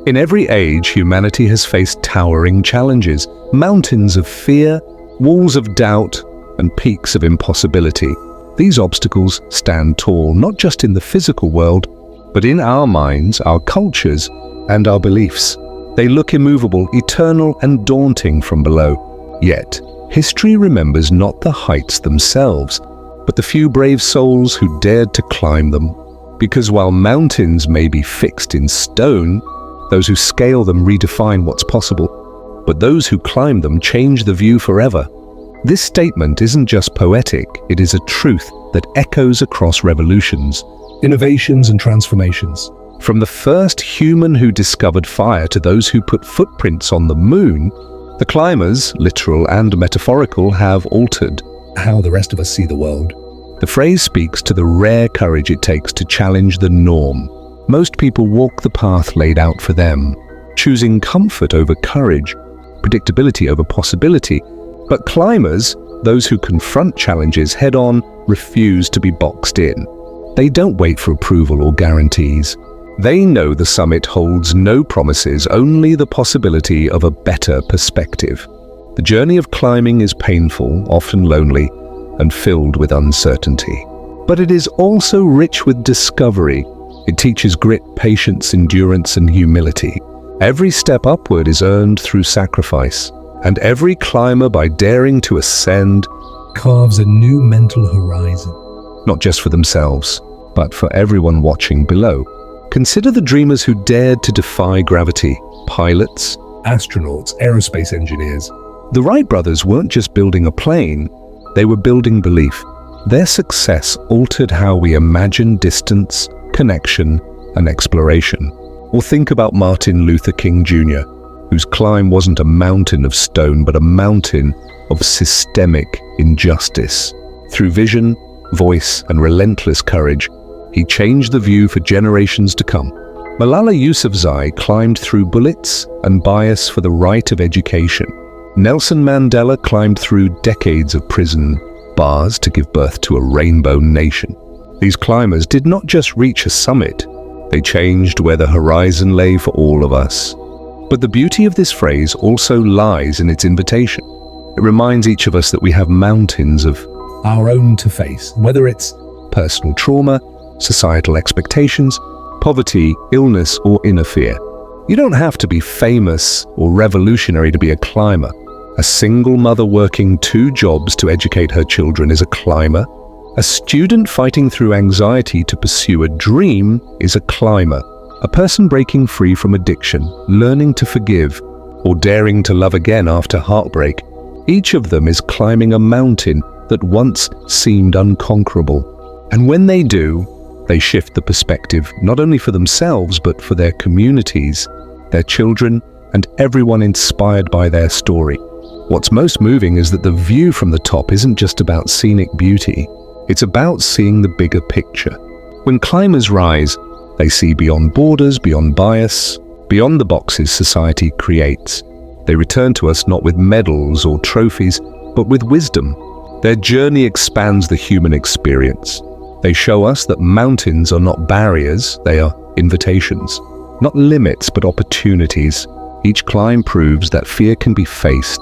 In every age, humanity has faced towering challenges, mountains of fear, walls of doubt, and peaks of impossibility. These obstacles stand tall, not just in the physical world, but in our minds, our cultures, and our beliefs. They look immovable, eternal, and daunting from below. Yet, history remembers not the heights themselves, but the few brave souls who dared to climb them. Because while mountains may be fixed in stone, those who scale them redefine what's possible, but those who climb them change the view forever. This statement isn't just poetic, it is a truth that echoes across revolutions, innovations, and transformations. From the first human who discovered fire to those who put footprints on the moon, the climbers, literal and metaphorical, have altered how the rest of us see the world. The phrase speaks to the rare courage it takes to challenge the norm. Most people walk the path laid out for them, choosing comfort over courage, predictability over possibility. But climbers, those who confront challenges head-on, refuse to be boxed in. They don't wait for approval or guarantees. They know the summit holds no promises, only the possibility of a better perspective. The journey of climbing is painful, often lonely, and filled with uncertainty. But it is also rich with discovery. It teaches grit, patience, endurance, and humility. Every step upward is earned through sacrifice, and every climber, by daring to ascend, carves a new mental horizon. Not just for themselves, but for everyone watching below. Consider the dreamers who dared to defy gravity: pilots, astronauts, aerospace engineers. The Wright brothers weren't just building a plane, they were building belief. Their success altered how we imagine distance, connection, and exploration. Or think about Martin Luther King Jr., whose climb wasn't a mountain of stone, but a mountain of systemic injustice. Through vision, voice, and relentless courage, he changed the view for generations to come. Malala Yousafzai climbed through bullets and bias for the right of education. Nelson Mandela climbed through decades of prison bars to give birth to a rainbow nation. These climbers did not just reach a summit, they changed where the horizon lay for all of us. But the beauty of this phrase also lies in its invitation. It reminds each of us that we have mountains of our own to face, whether it's personal trauma, societal expectations, poverty, illness, or inner fear. You don't have to be famous or revolutionary to be a climber. A single mother working 2 jobs to educate her children is a climber. A student fighting through anxiety to pursue a dream is a climber. A person breaking free from addiction, learning to forgive, or daring to love again after heartbreak. Each of them is climbing a mountain that once seemed unconquerable. And when they do, they shift the perspective, not only for themselves, but for their communities, their children, and everyone inspired by their story. What's most moving is that the view from the top isn't just about scenic beauty. It's about seeing the bigger picture. When climbers rise, they see beyond borders, beyond bias, beyond the boxes society creates. They return to us not with medals or trophies, but with wisdom. Their journey expands the human experience. They show us that mountains are not barriers, they are invitations. Not limits, but opportunities. Each climb proves that fear can be faced,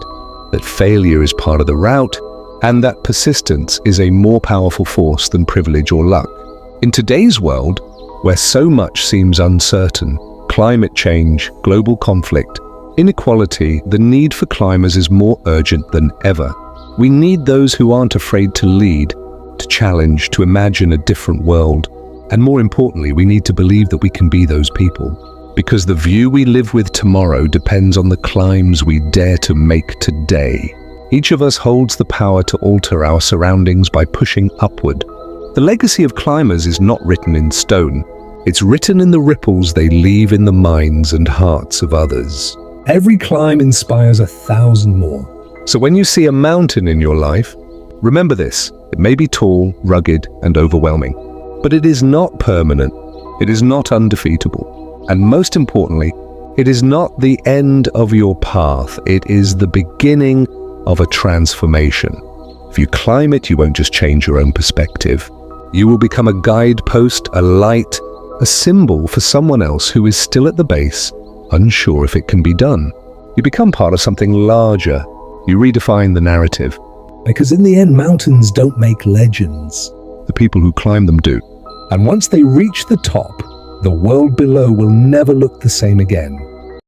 that failure is part of the route, and that persistence is a more powerful force than privilege or luck. In today's world, where so much seems uncertain, climate change, global conflict, inequality, the need for climbers is more urgent than ever. We need those who aren't afraid to lead, to challenge, to imagine a different world. And more importantly, we need to believe that we can be those people. Because the view we live with tomorrow depends on the climbs we dare to make today. Each of us holds the power to alter our surroundings by pushing upward. The legacy of climbers is not written in stone. It's written in the ripples they leave in the minds and hearts of others. Every climb inspires 1,000 more. So when you see a mountain in your life, remember this: it may be tall, rugged, and overwhelming, but it is not permanent. It is not undefeatable. And most importantly, it is not the end of your path. It is the beginning of a transformation. If you climb it, you won't just change your own perspective. You will become a guidepost, a light, a symbol for someone else who is still at the base, unsure if it can be done. You become part of something larger. You redefine the narrative. Because in the end, mountains don't make legends. The people who climb them do. And once they reach the top, the world below will never look the same again.